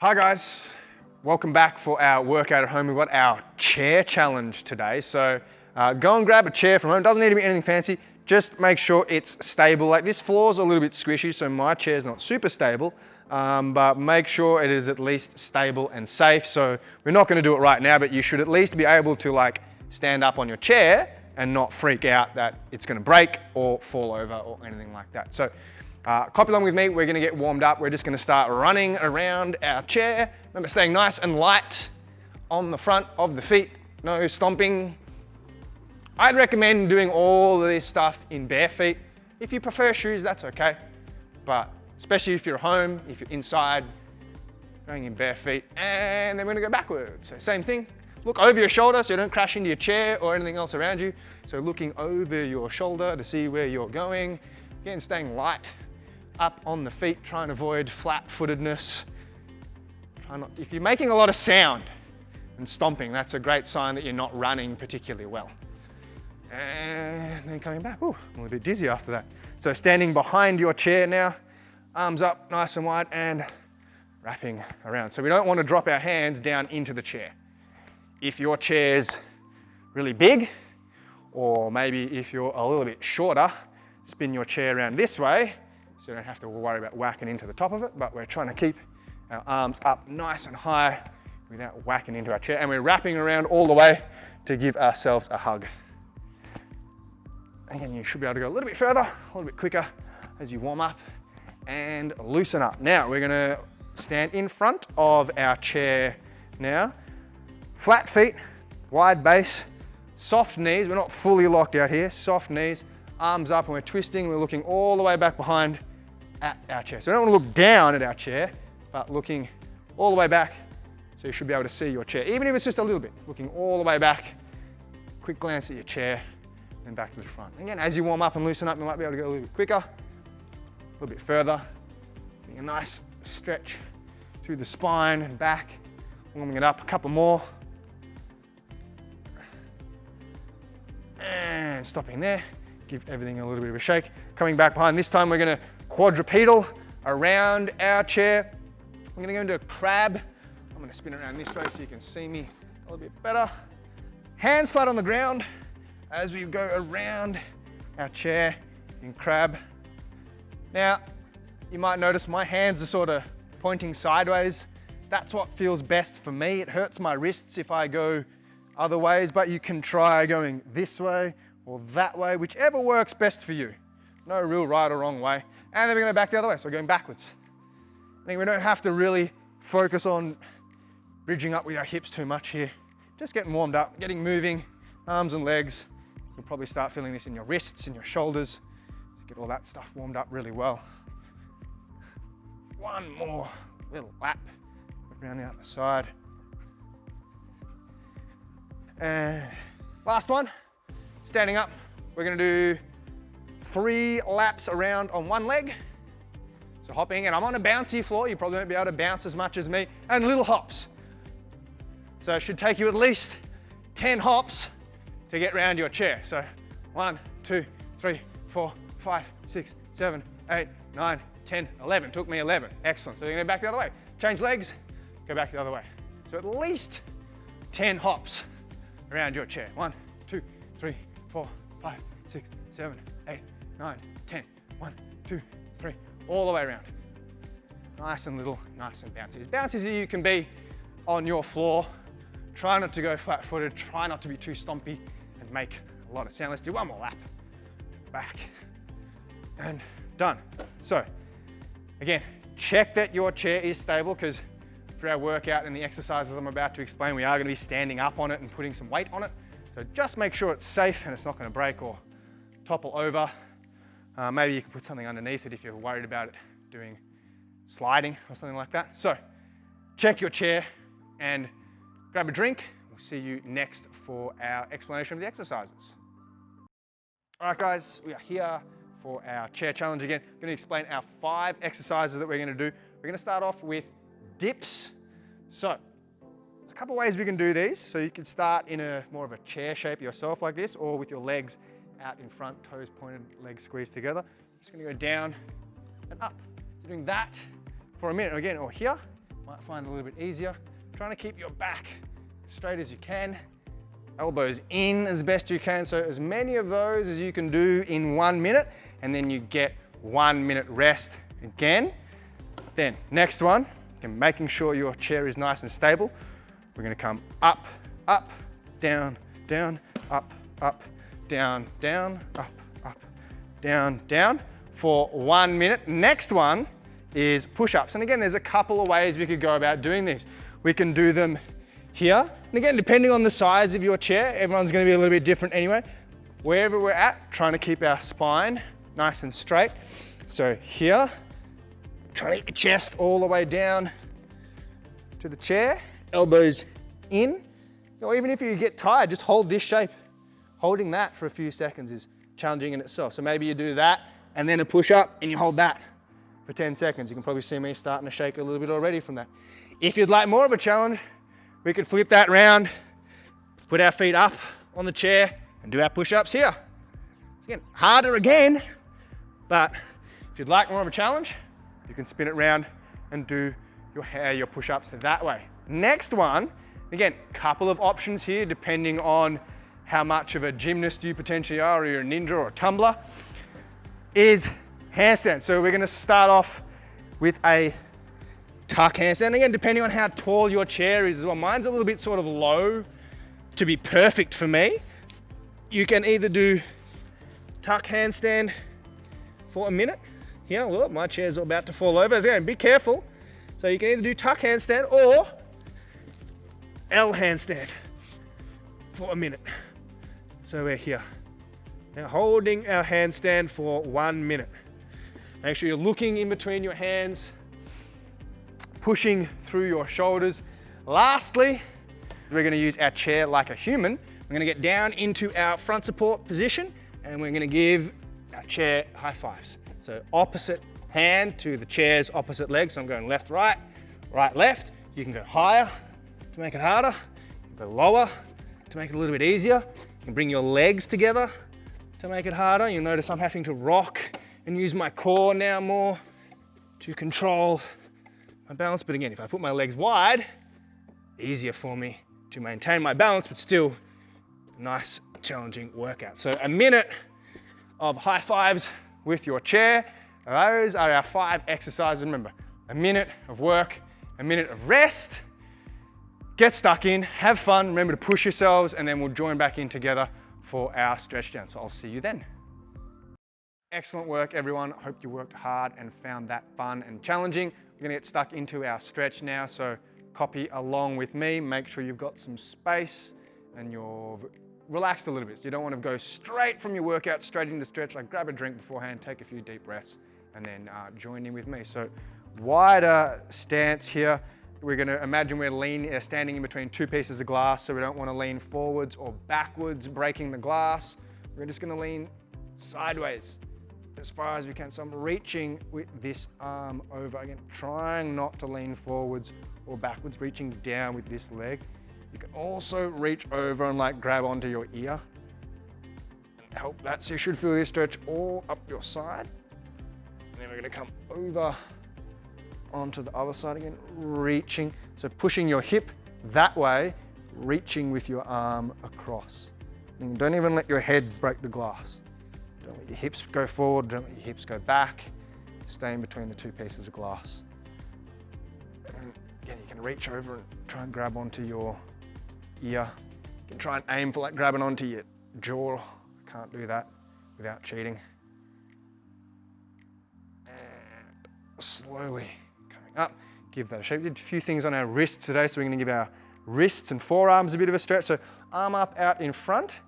Hi guys, welcome back for our workout at home. We've got our chair challenge today. So go and grab a chair from home. It doesn't need to be anything fancy. Just make sure it's stable. Like this floor's a little bit squishy, so my chair's not super stable, but make sure it is at least stable and safe. So we're not gonna do it right now, but you should at least be able to like stand up on your chair and not freak out that it's gonna break or fall over or anything like that. So copy along with me, we're gonna get warmed up. We're just gonna start running around our chair. Remember, staying nice and light on the front of the feet, no stomping. I'd recommend doing all of this stuff in bare feet. If you prefer shoes, that's okay. But especially if you're home, if you're inside, going in bare feet, and then we're gonna go backwards. So same thing, look over your shoulder so you don't crash into your chair or anything else around you. So looking over your shoulder to see where you're going. Again, staying light up on the feet, try and avoid flat-footedness. If you're making a lot of sound and stomping, that's a great sign that you're not running particularly well. And then coming back, ooh, I'm a little bit dizzy after that. So standing behind your chair now, arms up nice and wide and wrapping around. So we don't want to drop our hands down into the chair. If your chair's really big, or maybe if you're a little bit shorter, spin your chair around this way, so you don't have to worry about whacking into the top of it, but we're trying to keep our arms up nice and high without whacking into our chair. And we're wrapping around all the way to give ourselves a hug. Again, you should be able to go a little bit further, a little bit quicker as you warm up and loosen up. Now, we're gonna stand in front of our chair now. Flat feet, wide base, soft knees. We're not fully locked out here, soft knees, arms up, and we're twisting. We're looking all the way back behind at our chair. So we don't want to look down at our chair, but looking all the way back, so you should be able to see your chair, even if it's just a little bit, looking all the way back, quick glance at your chair, and back to the front. Again, as you warm up and loosen up, you might be able to go a little bit quicker, a little bit further, getting a nice stretch through the spine and back, warming it up, a couple more, and stopping there. Give everything a little bit of a shake. Coming back behind, this time we're gonna quadrupedal around our chair. We're gonna go into a crab. I'm gonna spin around this way so you can see me a little bit better. Hands flat on the ground as we go around our chair in crab. Now, you might notice my hands are sort of pointing sideways. That's what feels best for me. It hurts my wrists if I go other ways, but you can try going this way or that way, whichever works best for you. No real right or wrong way. And then we're gonna back the other way, so going backwards. I think we don't have to really focus on bridging up with our hips too much here. Just getting warmed up, getting moving, arms and legs. You'll probably start feeling this in your wrists and your shoulders. So get all that stuff warmed up really well. One more little lap around the other side. And last one. Standing up, we're gonna do 3 laps around on one leg. So hopping, and I'm on a bouncy floor. You probably won't be able to bounce as much as me, and little hops. So it should take you at least 10 hops to get around your chair. So 1, 2, 3, 4, 5, 6, 7, 8, 9, 10, 11. Took me 11, excellent. So you're gonna go back the other way. Change legs, go back the other way. So at least 10 hops around your chair. 1, 2, 3, 4, 5, 6, 7, 8, 9, 10. 1, 2, 3, all the way around. Nice and little, nice and bouncy. As bouncy as you can be on your floor. Try not to go flat-footed, try not to be too stompy and make a lot of sound. Let's do one more lap. Back and done. So again, check that your chair is stable, because for our workout and the exercises I'm about to explain, we are going to be standing up on it and putting some weight on it. So just make sure it's safe and it's not going to break or topple over. Maybe you can put something underneath it if you're worried about it doing sliding or something like that. So check your chair and grab a drink. We'll see you next for our explanation of the exercises. All right, guys, we are here for our chair challenge again. I'm going to explain our 5 exercises that we're going to do. We're going to start off with dips. So there's a couple ways we can do these. So you can start in a more of a chair shape yourself like this, or with your legs out in front, toes pointed, legs squeezed together. I'm just going to go down and up. So doing that for a minute again, or here, Might find it a little bit easier. Trying to keep your back straight as you can. Elbows in as best you can. So as many of those as you can do in 1 minute, and then you get 1 minute rest again. Then next one, and making sure your chair is nice and stable. We're gonna come up, up, down, down, up, up, down, down, up, up, down, down for 1 minute. Next one is push-ups. And again, there's a couple of ways we could go about doing these. We can do them here. And again, depending on the size of your chair, everyone's gonna be a little bit different anyway. Wherever we're at, trying to keep our spine nice and straight. So here, try to get your chest all the way down to the chair, elbows in. Or even if you get tired, just hold this shape. Holding that for a few seconds is challenging in itself. So maybe you do that and then a push up and you hold that for 10 seconds. You can probably see me starting to shake a little bit already from that. If you'd like more of a challenge, we could flip that round, put our feet up on the chair and do our push-ups here. It's again, harder again, but if you'd like more of a challenge, you can spin it round and do your push-ups that way. Next one, again, couple of options here depending on how much of a gymnast you potentially are, or you're a ninja or a tumbler, is handstand. So we're gonna start off with a tuck handstand. Again, depending on how tall your chair is as well. Mine's a little bit sort of low to be perfect for me. You can either do tuck handstand for a minute. Here, look, my chair's about to fall over. Again, be careful. So you can either do tuck handstand or L handstand for a minute. So we're here. Now holding our handstand for 1 minute. Make sure you're looking in between your hands, pushing through your shoulders. Lastly, we're gonna use our chair like a human. We're gonna get down into our front support position and we're gonna give our chair high fives. So opposite hand to the chair's opposite leg. So I'm going left, right, right, left. You can go higher to make it harder. You can go lower to make it a little bit easier. You can bring your legs together to make it harder. You'll notice I'm having to rock and use my core now more to control my balance. But again, if I put my legs wide, easier for me to maintain my balance, but still a nice, challenging workout. So a minute of high fives with your chair. Those are our 5 exercises. Remember, a minute of work, a minute of rest. Get stuck in, have fun, remember to push yourselves, and then we'll join back in together for our stretch down. So I'll see you then. Excellent work, everyone. I hope you worked hard and found that fun and challenging. We're gonna get stuck into our stretch now, so copy along with me. Make sure you've got some space and you're relaxed a little bit. So you don't want to go straight from your workout, straight into stretch. Like grab a drink beforehand, take a few deep breaths, and then join in with me. So wider stance here. We're gonna imagine we're standing in between 2 pieces of glass, so we don't wanna lean forwards or backwards, breaking the glass. We're just gonna lean sideways as far as we can. So I'm reaching with this arm over, again, trying not to lean forwards or backwards, reaching down with this leg. You can also reach over and like grab onto your ear and help that. So you should feel this stretch all up your side. And then we're gonna come over onto the other side again, reaching. So pushing your hip that way, reaching with your arm across. And don't even let your head break the glass. Don't let your hips go forward, don't let your hips go back. Stay in between the 2 pieces of glass. And again, you can reach over and try and grab onto your ear. You can try and aim for like grabbing onto your jaw. I can't do that without cheating. And slowly coming up, give that a shape. We did a few things on our wrists today, so we're gonna give our wrists and forearms a bit of a stretch. So arm up out in front,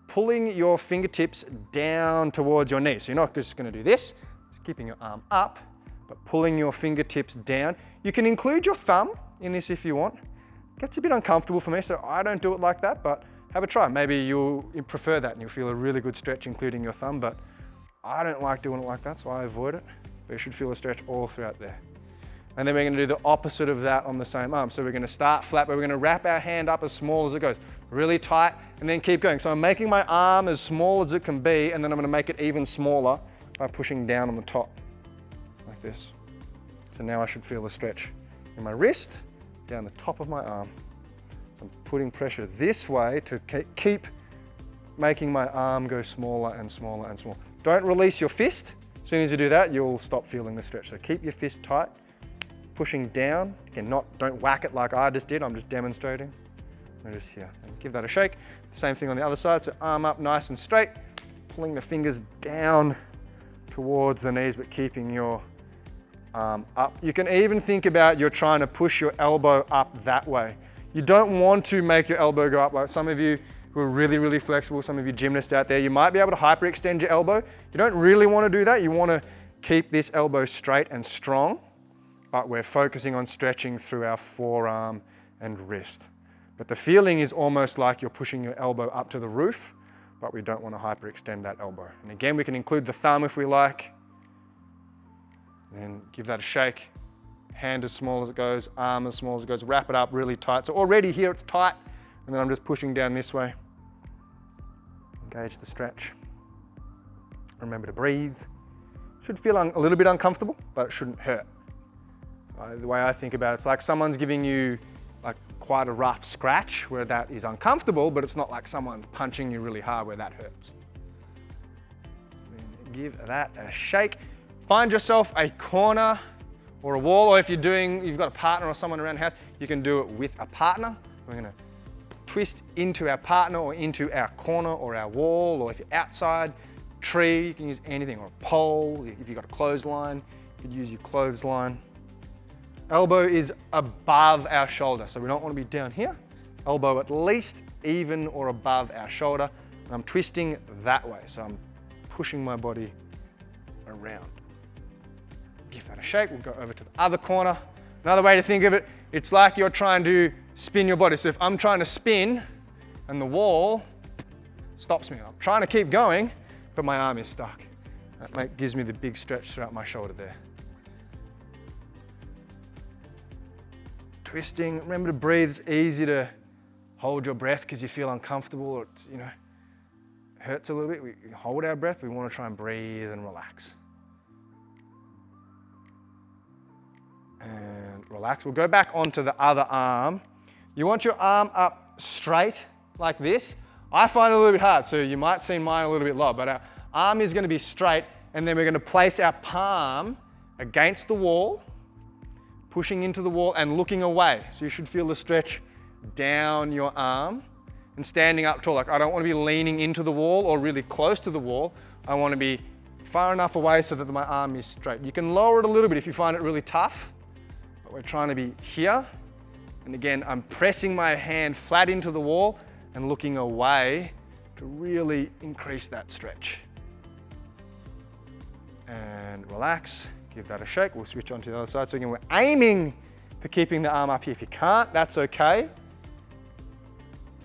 pulling your fingertips down towards your knees. So you're not just gonna do this, just keeping your arm up, but pulling your fingertips down. You can include your thumb in this if you want. Gets a bit uncomfortable for me, so I don't do it like that, but have a try. Maybe you'll prefer that and you'll feel a really good stretch including your thumb, but I don't like doing it like that, so I avoid it. But you should feel a stretch all throughout there. And then we're gonna do the opposite of that on the same arm. So we're gonna start flat, but we're gonna wrap our hand up as small as it goes, really tight, and then keep going. So I'm making my arm as small as it can be, and then I'm gonna make it even smaller by pushing down on the top, like this. So now I should feel a stretch in my wrist, down the top of my arm. So I'm putting pressure this way to keep making my arm go smaller and smaller and smaller. Don't release your fist. As soon as you do that, you'll stop feeling the stretch. So keep your fist tight, pushing down. Again, don't whack it like I just did. I'm just demonstrating. I'm just here. And give that a shake. Same thing on the other side. So arm up nice and straight, pulling the fingers down towards the knees, but keeping your arm up. You can even think about you're trying to push your elbow up that way. You don't want to make your elbow go up like some of you who are really, really flexible, some of you gymnasts out there, you might be able to hyperextend your elbow. You don't really want to do that. You want to keep this elbow straight and strong, but we're focusing on stretching through our forearm and wrist. But the feeling is almost like you're pushing your elbow up to the roof, but we don't want to hyperextend that elbow. And again, we can include the thumb if we like. Then give that a shake. Hand as small as it goes, arm as small as it goes. Wrap it up really tight. So already here it's tight, and then I'm just pushing down this way. Engage the stretch. Remember to breathe. Should feel a little bit uncomfortable, but it shouldn't hurt. So the way I think about it, it's like someone's giving you like quite a rough scratch where that is uncomfortable, but it's not like someone's punching you really hard where that hurts. Then give that a shake. Find yourself a corner or a wall, or if you've got a partner or someone around the house, you can do it with a partner. We're gonna twist into our partner or into our corner or our wall, or if you're outside, tree, you can use anything, or a pole. If you've got a clothesline, you could use your clothesline. Elbow is above our shoulder, so we don't want to be down here. Elbow at least even or above our shoulder. And I'm twisting that way, so I'm pushing my body around. Give that a shake. We'll go over to the other corner. Another way to think of it, it's like you're trying to spin your body. So if I'm trying to spin and the wall stops me, I'm trying to keep going, but my arm is stuck. That gives me the big stretch throughout my shoulder there. Twisting, remember to breathe. It's easy to hold your breath because you feel uncomfortable or it's, hurts a little bit. We hold our breath. We want to try and breathe and relax. And relax. We'll go back onto the other arm. You want your arm up straight like this. I find it a little bit hard, so you might see mine a little bit low, but our arm is going to be straight, and then we're going to place our palm against the wall, pushing into the wall and looking away. So you should feel the stretch down your arm and standing up tall. Like I don't want to be leaning into the wall or really close to the wall. I want to be far enough away so that my arm is straight. You can lower it a little bit if you find it really tough, but we're trying to be here. And again, I'm pressing my hand flat into the wall and looking away to really increase that stretch. And relax, give that a shake. We'll switch on to the other side. So again, we're aiming for keeping the arm up here. If you can't, that's okay.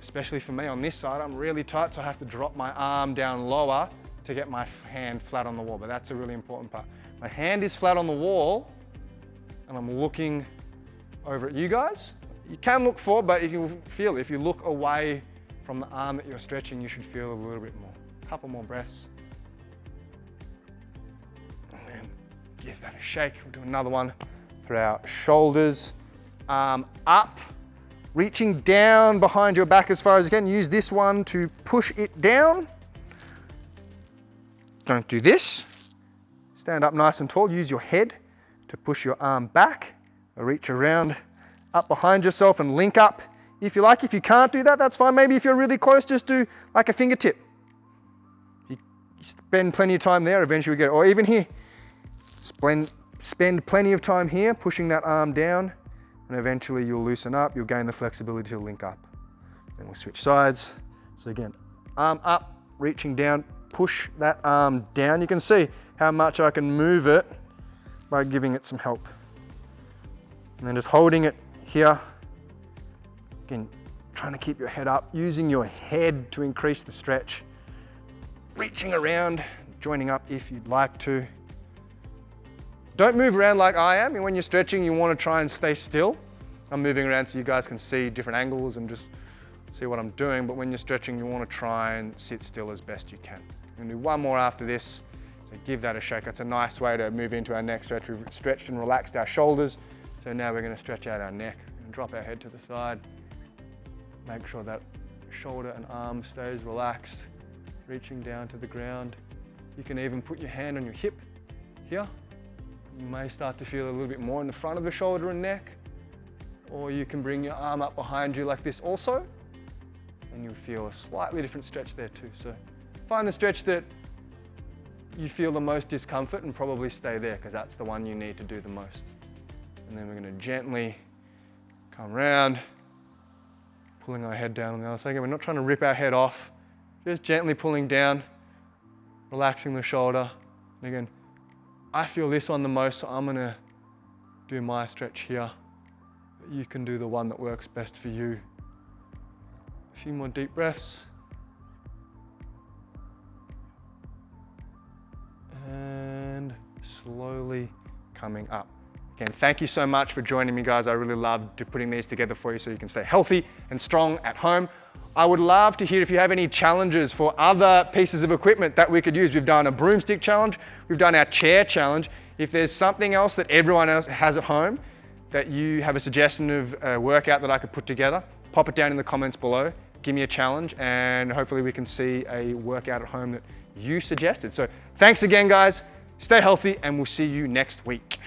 Especially for me on this side, I'm really tight, so I have to drop my arm down lower to get my hand flat on the wall, but that's a really important part. My hand is flat on the wall, and I'm looking over at you guys. You can look forward, but if you look away from the arm that you're stretching, you should feel a little bit more. A couple more breaths. And then give that a shake. We'll do another one for our shoulders. Arm up, reaching down behind your back as far as you can. Use this one to push it down. Don't do this. Stand up nice and tall. Use your head to push your arm back. Reach around up behind yourself and link up. If you like, if you can't do that, that's fine. Maybe if you're really close, just do like a fingertip. You spend plenty of time there, eventually we get, or even here. Spend plenty of time here, pushing that arm down, and eventually you'll loosen up, you'll gain the flexibility to link up. Then we'll switch sides. So again, arm up, reaching down, push that arm down. You can see how much I can move it by giving it some help. And then just holding it here. Again, trying to keep your head up, using your head to increase the stretch. Reaching around, joining up if you'd like to. Don't move around like I am. When you're stretching, you want to try and stay still. I'm moving around so you guys can see different angles and just see what I'm doing. But when you're stretching, you want to try and sit still as best you can. I'm going to do one more after this. So give that a shake. That's a nice way to move into our next stretch. We've stretched and relaxed our shoulders. So now we're gonna stretch out our neck and drop our head to the side. Make sure that shoulder and arm stays relaxed, reaching down to the ground. You can even put your hand on your hip here. You may start to feel a little bit more in the front of the shoulder and neck, or you can bring your arm up behind you like this also, and you'll feel a slightly different stretch there too. So find the stretch that you feel the most discomfort and probably stay there, because that's the one you need to do the most. And then we're gonna gently come around, pulling our head down on the other side. Again, we're not trying to rip our head off, just gently pulling down, relaxing the shoulder. And again, I feel this one the most, so I'm gonna do my stretch here. But you can do the one that works best for you. A few more deep breaths. And slowly coming up. Again, thank you so much for joining me, guys. I really loved putting these together for you so you can stay healthy and strong at home. I would love to hear if you have any challenges for other pieces of equipment that we could use. We've done a broomstick challenge, we've done our chair challenge. If there's something else that everyone else has at home that you have a suggestion of a workout that I could put together, pop it down in the comments below, give me a challenge, and hopefully we can see a workout at home that you suggested. So thanks again, guys. Stay healthy, and we'll see you next week.